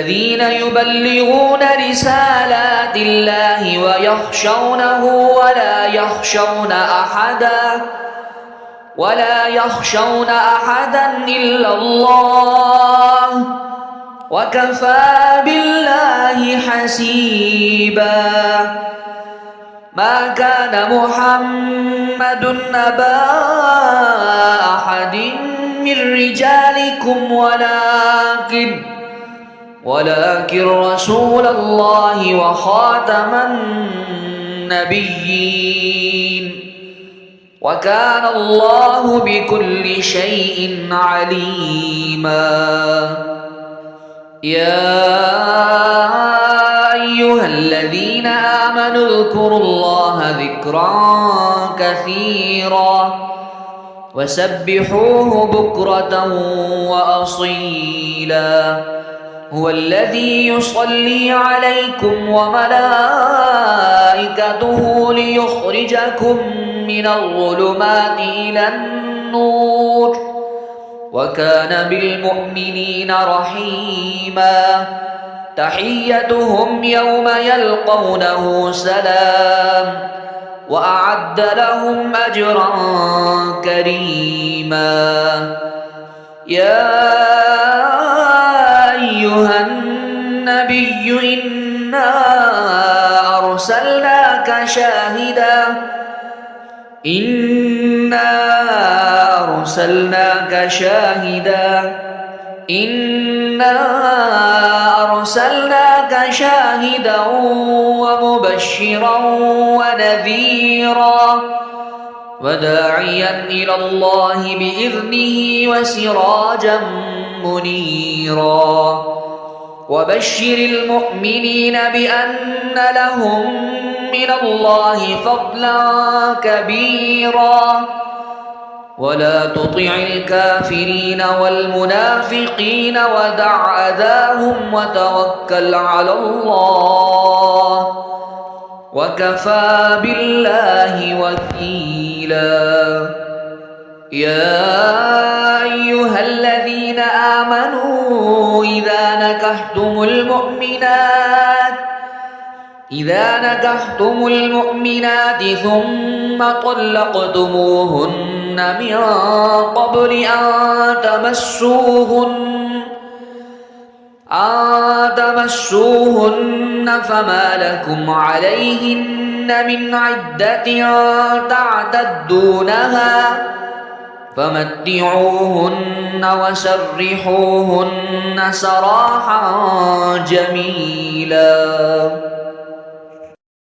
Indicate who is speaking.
Speaker 1: الذين يبلغون رسالات الله ويخشونه ولا يخشون أحدا إلا الله وكفى بالله حسيبا. ما كان محمد أبا أحد من رجالكم ولكن رسول الله وخاتم النبيين وكان الله بكل شيء عليما. يا أيها الذين آمنوا اذكروا الله ذكرا كثيرا وسبحوه بكرة وأصيلا. هو الذي يصلي عليكم وملائكته ليخرجكم من الظلمات إلى النور وكان بالمؤمنين رحيما. تحيتهم يوم يلقونه سلام وأعد لهم أجرا كريما. يا أيها النبي إنا أرسلناك شاهدا ومبشرا ونذيرا وداعيا إلى الله بإذنه وسراجا منيرا. وبشر المؤمنين بأن لهم من الله فضلا كبيرا ولا تطع الكافرين والمنافقين ودع أذاهم وتوكل على الله وكفى بالله وكيلا. يا أيها الذين آمنوا إذا نكحتم المؤمنات ثم طلقتموهن من قبل أن تمسوهن فما لكم عليهن من عدة تعتدونها فمتعوهن وسرحوهن سراحا جميلا.